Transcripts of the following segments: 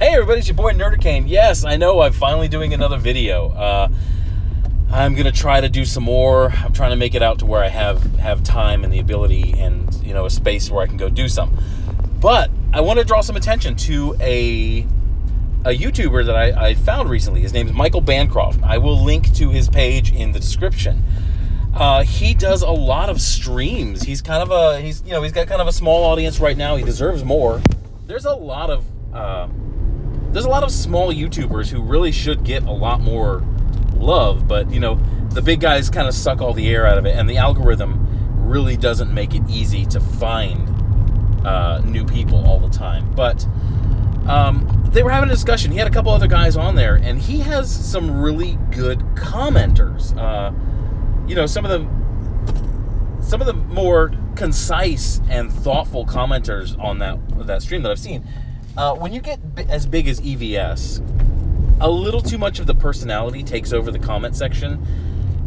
Hey everybody, it's your boy Nerdercane. Yes, I know I'm finally doing another video. I'm going to try to do some more. I'm trying to make it out to where I have time and the ability and, you know, a space where I can go do some. But I want to draw some attention to a YouTuber that I found recently. His name is Michael Bancroft. I will link to his page in the description. He does a lot of streams. He's got kind of a small audience right now. He deserves more. There's a lot of small YouTubers who really should get a lot more love, but, you know, the big guys kind of suck all the air out of it, and the algorithm really doesn't make it easy to find new people all the time. But they were having a discussion. He had a couple other guys on there, and he has some really good commenters. You know, some of the more concise and thoughtful commenters on that stream that I've seen. When you get as big as EVS, a little too much of the personality takes over the comment section.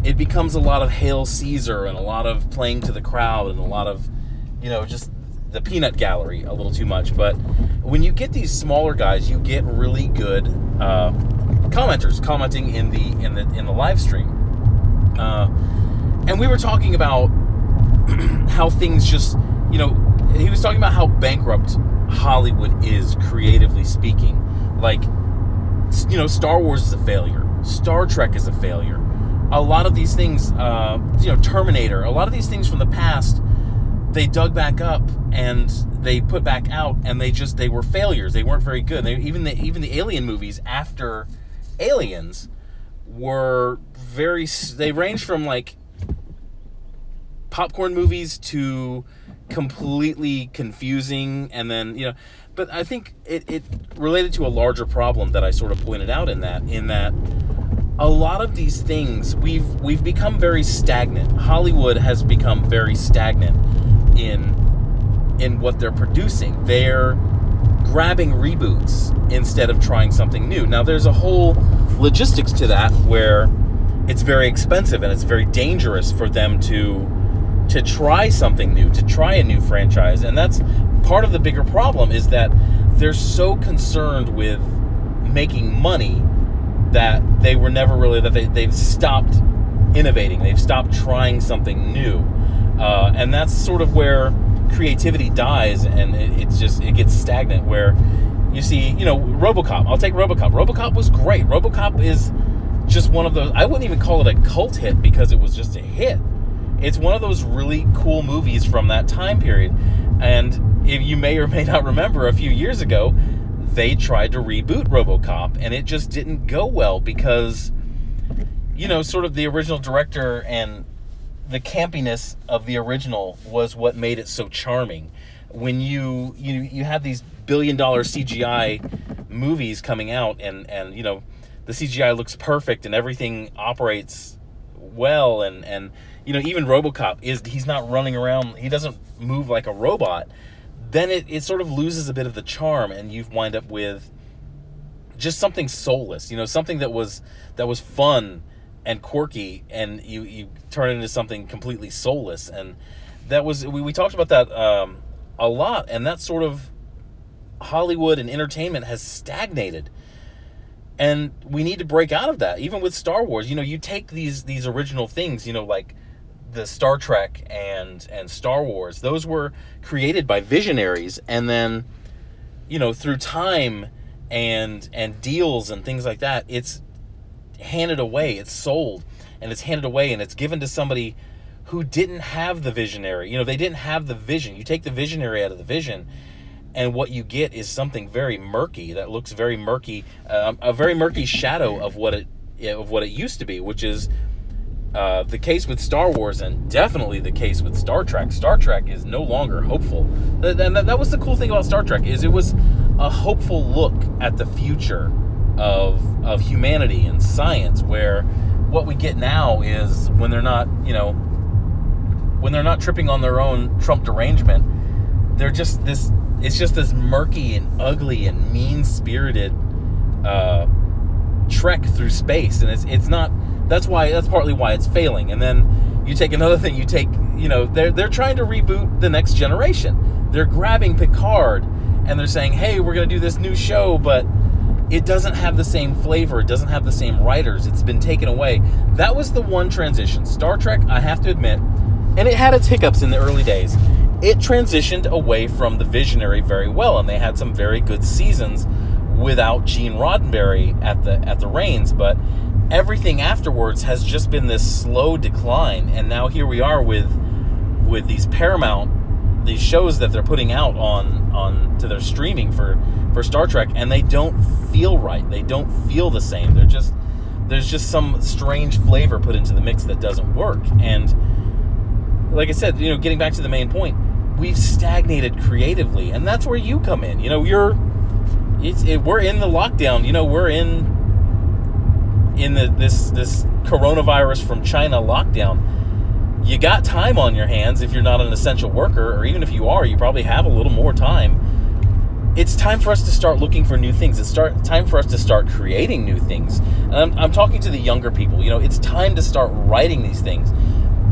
It becomes a lot of Hail Caesar and a lot of playing to the crowd and a lot of, you know, just the peanut gallery a little too much. But when you get these smaller guys, you get really good commenters commenting in the live stream. And we were talking about how things just, you know, he was talking about how bankrupt Hollywood is, creatively speaking. Like, you know, Star Wars is a failure. Star Trek is a failure. A lot of these things, you know, Terminator, a lot of these things from the past, they dug back up and they put back out, and they were failures. They weren't very good. Even the Alien movies after Aliens were they ranged from like popcorn movies to completely confusing, and then, you know, but I think it related to a larger problem that I sort of pointed out in that a lot of these things we've become very stagnant. Hollywood has become very stagnant in what they're producing. They're grabbing reboots instead of trying something new. Now there's a whole logistics to that where it's very expensive and it's very dangerous for them to try something new, to try a new franchise. And that's part of the bigger problem, is that they're so concerned with making money that they were never really, they've stopped innovating. They've stopped trying something new. And that's sort of where creativity dies, and it gets stagnant, where you see, you know, RoboCop. I'll take RoboCop. RoboCop was great. RoboCop is just one of those, I wouldn't even call it a cult hit because it was just a hit. It's one of those really cool movies from that time period. And if you may or may not remember, a few years ago, they tried to reboot RoboCop, and it just didn't go well because, you know, sort of the original director and the campiness of the original was what made it so charming. When you have these billion-dollar CGI movies coming out, and you know, the CGI looks perfect and everything operates well, and you know, even RoboCop he's not running around, he doesn't move like a robot, then it sort of loses a bit of the charm, and you wind up with just something soulless, you know, something that was fun and quirky, and you turn it into something completely soulless. And that was, we talked about that a lot, and that sort of Hollywood and entertainment has stagnated. And we need to break out of that. Even with Star Wars, you know, you take these original things, you know, like the Star Trek and Star Wars, those were created by Visionaries, and then, you know, through time and deals and things like that, it's handed away, it's sold, and it's handed away, and it's given to somebody who didn't have the visionary. You know, they didn't have the vision. You take the visionary out of the vision, and what you get is something very murky, that looks very murky, a very murky shadow of what it used to be, which is the case with Star Wars, and definitely the case with Star Trek. Star Trek is no longer hopeful. And that was the cool thing about Star Trek, is it was a hopeful look at the future of humanity and science, where what we get now is, when they're not, you know, when they're not tripping on their own Trump derangement, they're just this, it's just this murky and ugly and mean-spirited trek through space, and it's not, that's partly why it's failing. And then you take another thing, you know, they're trying to reboot The Next Generation. They're grabbing Picard and they're saying, hey, we're going to do this new show, but it doesn't have the same flavor. It doesn't have the same writers. It's been taken away. That was the one transition. Star Trek, I have to admit, and it had its hiccups in the early days, it transitioned away from the Visionary very well, and they had some very good seasons without Gene Roddenberry at the reins, but everything afterwards has just been this slow decline, and now here we are with these Paramount, these shows that they're putting out on to their streaming for Star Trek, and they don't feel right. They don't feel the same. There's just some strange flavor put into the mix that doesn't work. And like I said, getting back to the main point, we've stagnated creatively, and that's where you come in. We're in the lockdown. We're in this coronavirus from China lockdown. You got time on your hands if you're not an essential worker, or even if you are, you probably have a little more time. It's time for us to start looking for new things. It's time for us to start creating new things. And I'm talking to the younger people. It's time to start writing these things.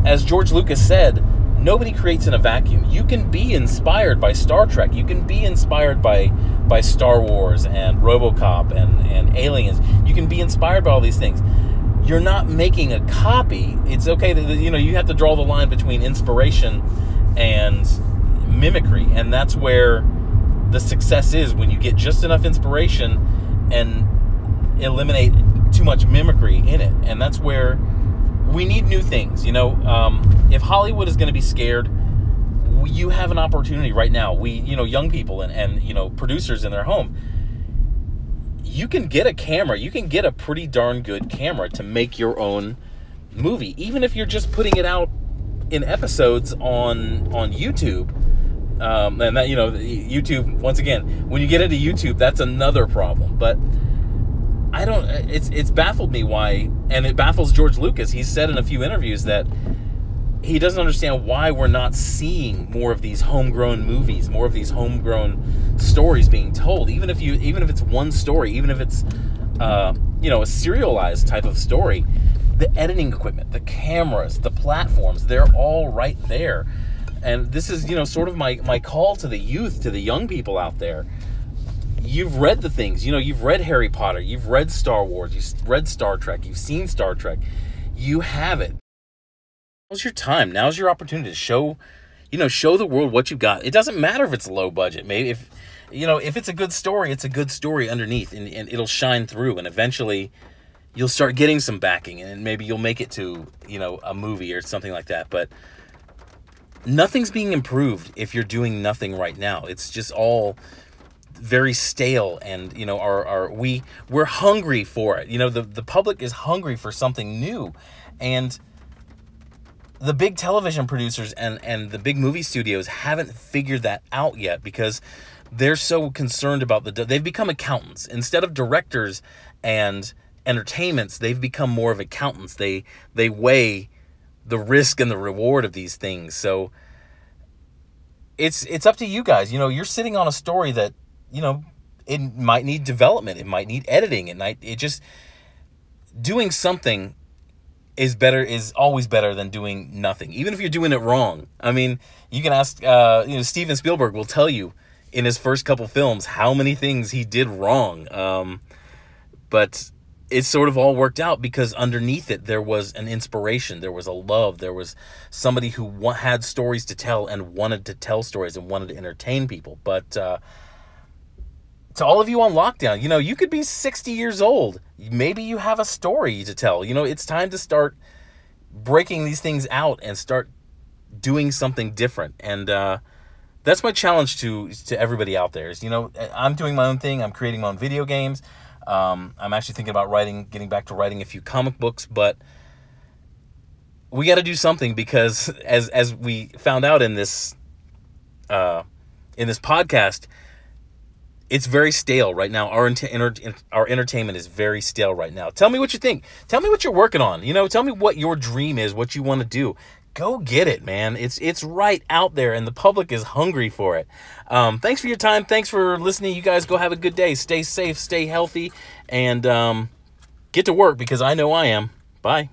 As George Lucas said, nobody creates in a vacuum. You can be inspired by Star Trek. You can be inspired by Star Wars and RoboCop and Aliens. You can be inspired by all these things. You're not making a copy. It's okay that you have to draw the line between inspiration and mimicry, and that's where the success is, when you get just enough inspiration and eliminate too much mimicry in it. And that's where we need new things. If Hollywood is going to be scared, you have an opportunity right now. Young people and producers in their home, you can get a camera. You can get a pretty darn good camera to make your own movie, even if you're just putting it out in episodes on YouTube. And that, YouTube, once again, when you get into YouTube, that's another problem. But it's baffled me why, and it baffles George Lucas. He's said in a few interviews that he doesn't understand why we're not seeing more of these homegrown movies, more of these homegrown stories being told. Even if it's one story, even if it's a serialized type of story, the editing equipment, the cameras, the platforms, they're all right there. And this is, sort of my call to the youth, to the young people out there. You've read the things, you've read Harry Potter, you've read Star Wars, you've read Star Trek, you've seen Star Trek. You have it. Now's your time. Now's your opportunity to show the world what you've got. It doesn't matter if it's low budget. Maybe if it's a good story, it's a good story underneath, and it'll shine through, and eventually you'll start getting some backing, and maybe you'll make it to, a movie or something like that. But nothing's being improved if you're doing nothing right now. It's just all very stale, and we're hungry for it. The public is hungry for something new, and the big television producers and the big movie studios haven't figured that out yet, because they're so concerned about they've become accountants instead of directors and entertainments. They've become more of accountants. They weigh the risk and the reward of these things. So it's up to you guys. You're sitting on a story that, it might need development. It might need editing. It just, doing something is always better than doing nothing, even if you're doing it wrong. I mean, you can ask, Steven Spielberg will tell you in his first couple films how many things he did wrong. But it sort of all worked out because underneath it, there was an inspiration. There was a love. There was somebody who had stories to tell and wanted to tell stories and wanted to entertain people. But to all of you on lockdown, you could be 60 years old. Maybe you have a story to tell. It's time to start breaking these things out and start doing something different. And that's my challenge to everybody out there is, I'm doing my own thing. I'm creating my own video games. I'm actually thinking about getting back to writing a few comic books, but we got to do something, because as we found out in this podcast, it's very stale right now. Our entertainment is very stale right now. Tell me what you think. Tell me what you're working on. Tell me what your dream is, what you want to do. Go get it, man. It's right out there, and the public is hungry for it. Thanks for your time. Thanks for listening. You guys go have a good day. Stay safe, stay healthy, and get to work, because I know I am. Bye.